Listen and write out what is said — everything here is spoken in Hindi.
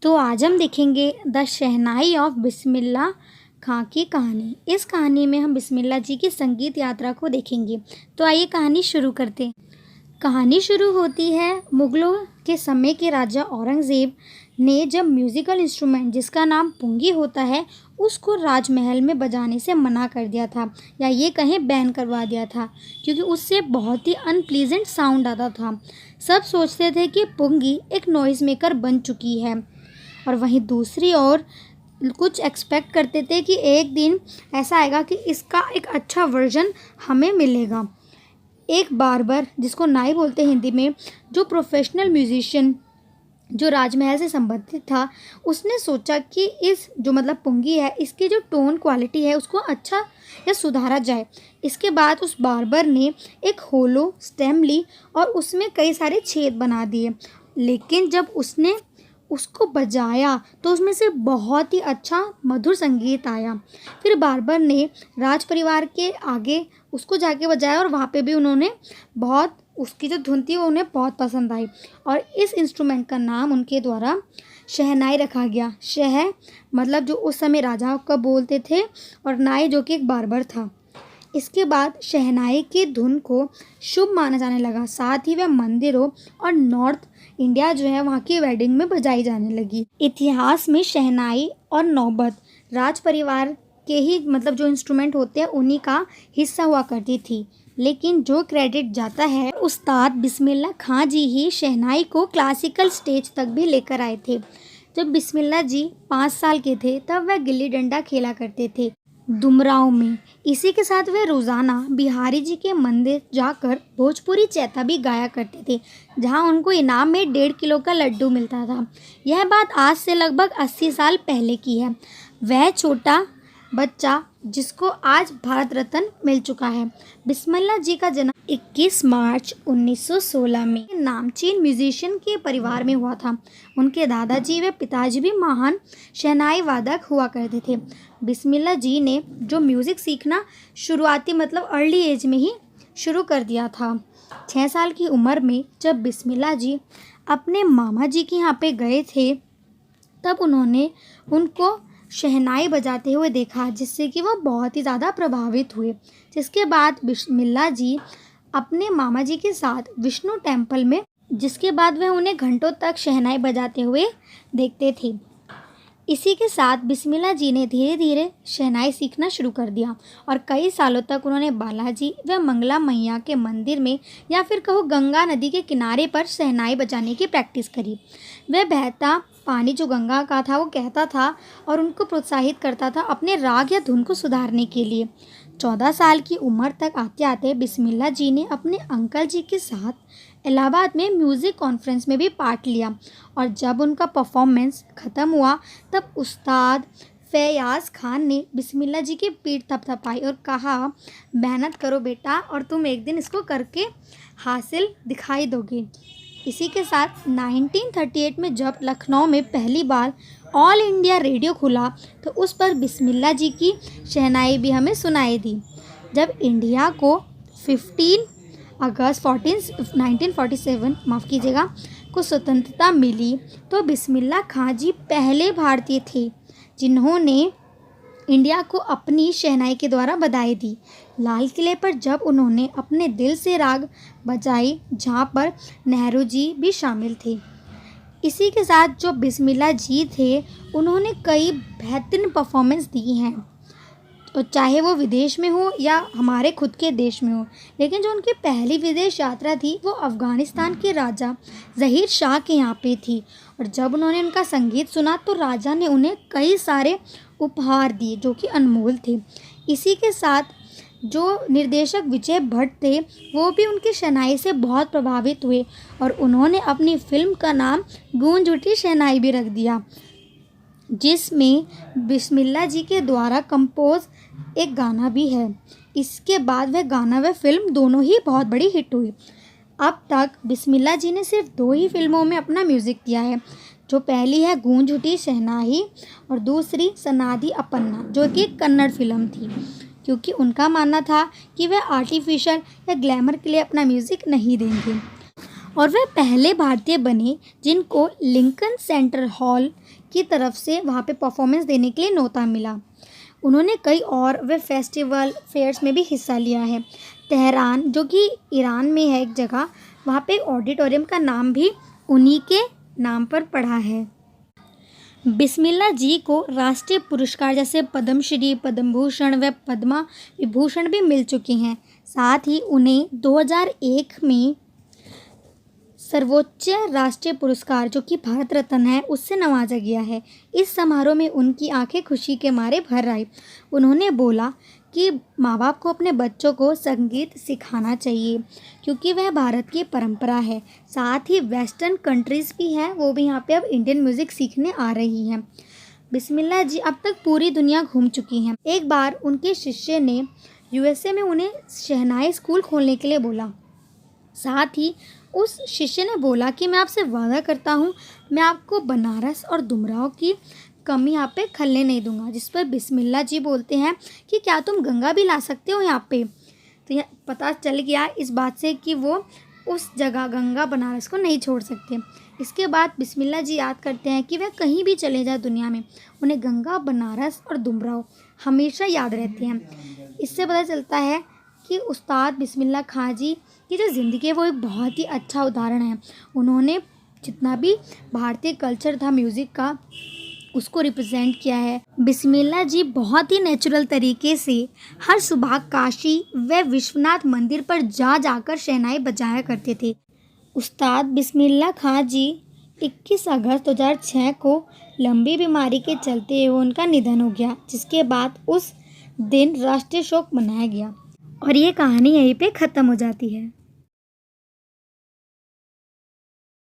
तो आज हम देखेंगे द शहनाई ऑफ बिस्मिल्लाह खां की कहानी। इस कहानी में हम बिस्मिल्लाह जी की संगीत यात्रा को देखेंगे। तो आइए कहानी शुरू करते हैं। कहानी शुरू होती है मुगलों के समय के राजा औरंगज़ेब ने जब म्यूज़िकल इंस्ट्रूमेंट जिसका नाम पुंगी होता है उसको राजमहल में बजाने से मना कर दिया था, या ये कहें बैन करवा दिया था, क्योंकि उससे बहुत ही अनप्लीजेंट साउंड आता था। सब सोचते थे कि पुंगी एक नॉइज़ मेकर बन चुकी है, और वहीं दूसरी ओर कुछ एक्सपेक्ट करते थे कि एक दिन ऐसा आएगा कि इसका एक अच्छा वर्जन हमें मिलेगा। एक बार्बर, जिसको नाई बोलते हैं हिंदी में, जो प्रोफेशनल म्यूजिशियन जो राजमहल से संबंधित था, उसने सोचा कि इस जो पुंगी है, इसकी जो टोन क्वालिटी है उसको अच्छा या सुधारा जाए। इसके बाद उस बार्बर ने एक होलो स्टेम ली और उसमें कई सारे छेद बना दिए, लेकिन जब उसने उसको बजाया तो उसमें से बहुत ही अच्छा मधुर संगीत आया। फिर बार्बर ने राज परिवार के आगे उसको जाके बजाया और वहाँ पे भी उन्होंने बहुत उसकी जो धुन थी वो उन्हें बहुत पसंद आई, और इस इंस्ट्रूमेंट का नाम उनके द्वारा शहनाई रखा गया। जो उस समय राजा का बोलते थे, और नाई जो कि एक बार्बर था। इसके बाद शहनाई की धुन को शुभ माना जाने लगा, साथ ही वह मंदिरों और नॉर्थ इंडिया जो है वहाँ की वेडिंग में बजाई जाने लगी। इतिहास में शहनाई और नौबत राज परिवार के ही जो इंस्ट्रूमेंट होते हैं उन्हीं का हिस्सा हुआ करती थी, लेकिन जो क्रेडिट जाता है उस्ताद बिस्मिल्लाह खां जी ही शहनाई को क्लासिकल स्टेज तक भी लेकर आए थे। जब बिस्मिल्लाह जी 5 साल के थे तब वह गिल्ली डंडा खेला करते थे दुमराव में। इसी के साथ वे रोज़ाना बिहारी जी के मंदिर जाकर भोजपुरी चैता भी गाया करते थे, जहां उनको इनाम में 1.5 किलो का लड्डू मिलता था। यह बात आज से लगभग 80 साल पहले की है। वह छोटा बच्चा जिसको आज भारत रत्न मिल चुका है। बिस्मिल्लाह जी का जन्म 21 मार्च 1916 में नामचीन म्यूजिशियन के परिवार में हुआ था। उनके दादाजी व पिताजी भी महान शहनाई वादक हुआ करते थे। बिस्मिल्लाह जी ने जो म्यूज़िक सीखना शुरुआती अर्ली एज में ही शुरू कर दिया था। 6 साल की उम्र में जब बिस्मिल्लाह जी अपने मामा जी के यहाँ पे गए थे, तब उन्होंने उनको शहनाई बजाते हुए देखा, जिससे कि वो बहुत ही ज़्यादा प्रभावित हुए। जिसके बाद बिस्मिल्लाह जी अपने मामा जी के साथ विष्णु टेम्पल में, जिसके बाद वह उन्हें घंटों तक शहनाई बजाते हुए देखते थे। इसी के साथ बिस्मिल्लाह जी ने धीरे धीरे शहनाई सीखना शुरू कर दिया, और कई सालों तक उन्होंने बालाजी व मंगला मैया के मंदिर में, या फिर कहो गंगा नदी के किनारे पर शहनाई बजाने की प्रैक्टिस करी। वह बहता पानी जो गंगा का था वो कहता था और उनको प्रोत्साहित करता था अपने राग या धुन को सुधारने के लिए। 14 साल की उम्र तक आते आते बिस्मिल्लाह जी ने अपने अंकल जी के साथ इलाहाबाद में म्यूज़िक कॉन्फ्रेंस में भी पार्ट लिया, और जब उनका परफॉर्मेंस ख़त्म हुआ तब उस्ताद फैयाज़ खान ने बिस्मिल्लाह जी की पीठ थपथपाई और कहा, मेहनत करो बेटा और तुम एक दिन इसको करके हासिल दिखाई दोगे। इसी के साथ 1938 में जब लखनऊ में पहली बार ऑल इंडिया रेडियो खुला तो उस पर बिस्मिल्लाह जी की शहनाई भी हमें सुनाई दी। जब इंडिया को 15 अगस्त 1947 माफ़ कीजिएगा को स्वतंत्रता मिली, तो बिस्मिल्लाह खां जी पहले भारतीय थे जिन्होंने इंडिया को अपनी शहनाई के द्वारा बधाई दी। लाल किले पर जब उन्होंने अपने दिल से राग बजाई, जहाँ पर नेहरू जी भी शामिल थे। इसी के साथ जो बिस्मिल्लाह जी थे उन्होंने कई बेहतरीन परफॉर्मेंस दी हैं, तो चाहे वो विदेश में हो या हमारे खुद के देश में हो। लेकिन जो उनकी पहली विदेश यात्रा थी वो अफ़गानिस्तान के राजा ज़हीर शाह के यहाँ पे थी, और जब उन्होंने उनका संगीत सुना तो राजा ने उन्हें कई सारे उपहार दिए जो कि अनमोल थे। इसी के साथ जो निर्देशक विजय भट्ट थे वो भी उनकी शहनाई से बहुत प्रभावित हुए, और उन्होंने अपनी फिल्म का नाम गूंज उठी शहनाई भी रख दिया, जिसमें बिस्मिल्लाह जी के द्वारा कंपोज एक गाना भी है। इसके बाद वह गाना व फिल्म दोनों ही बहुत बड़ी हिट हुई। अब तक बिस्मिल्लाह जी ने सिर्फ 2 ही फिल्मों में अपना म्यूज़िक दिया है, जो पहली है गूंज उठी शहनाई और दूसरी सनादी अपन्ना, जो कि एक कन्नड़ फिल्म थी, क्योंकि उनका मानना था कि वह आर्टिफिशियल या ग्लैमर के लिए अपना म्यूज़िक नहीं देंगे। और वह पहले भारतीय बने जिनको लिंकन सेंटर हॉल की तरफ से वहाँ पे परफॉर्मेंस देने के लिए न्योता मिला। उन्होंने कई और वे फेस्टिवल फेयर्स में भी हिस्सा लिया है। तेहरान जो कि ईरान में है एक जगह, वहाँ पे ऑडिटोरियम का नाम भी उन्हीं के नाम पर पड़ा है। बिस्मिल्लाह जी को राष्ट्रीय पुरस्कार जैसे पद्मश्री, पद्म भूषण व पद्मा विभूषण भी मिल चुके हैं। साथ ही उन्हें 2001 में सर्वोच्च राष्ट्रीय पुरस्कार जो कि भारत रत्न है उससे नवाजा गया है। इस समारोह में उनकी आंखें खुशी के मारे भर आई। उन्होंने बोला कि माँ बाप को अपने बच्चों को संगीत सिखाना चाहिए क्योंकि वह भारत की परंपरा है। साथ ही वेस्टर्न कंट्रीज़ भी हैं, वो भी यहाँ पे अब इंडियन म्यूज़िक सीखने आ रही हैं। बिस्मिल्लाह जी अब तक पूरी दुनिया घूम चुकी हैं। एक बार उनके शिष्य ने यूएसए में उन्हें शहनाई स्कूल खोलने के लिए बोला। साथ ही उस शिष्य ने बोला कि मैं आपसे वादा करता हूँ मैं आपको बनारस और दुमराव की कमी यहाँ पे खलने नहीं दूंगा। जिस पर बिस्मिल्लाह जी बोलते हैं कि क्या तुम गंगा भी ला सकते हो यहाँ पे। तो यह पता चल गया इस बात से कि वो उस जगह गंगा बनारस को नहीं छोड़ सकते। इसके बाद बिस्मिल्लाह जी याद करते हैं कि वह कहीं भी चले जाए दुनिया में उन्हें गंगा, बनारस और दुमराव हमेशा याद रहते हैं। इससे पता चलता है कि उस्ताद बिस्मिल्लाह खां जी की जो ज़िंदगी है वो एक बहुत ही अच्छा उदाहरण है। उन्होंने जितना भी भारतीय कल्चर था म्यूज़िक का उसको रिप्रेजेंट किया है। बिस्मिल्लाह जी बहुत ही नेचुरल तरीके से हर सुबह काशी व विश्वनाथ मंदिर पर जाकर शहनाई बजाया करते थे। उस्ताद बिस्मिल्लाह खां जी 21 अगस्त 2006 को लंबी बीमारी के चलते हुए उनका निधन हो गया, जिसके बाद उस दिन राष्ट्रीय शोक मनाया गया। और ये कहानी यहीं पे ख़त्म हो जाती है।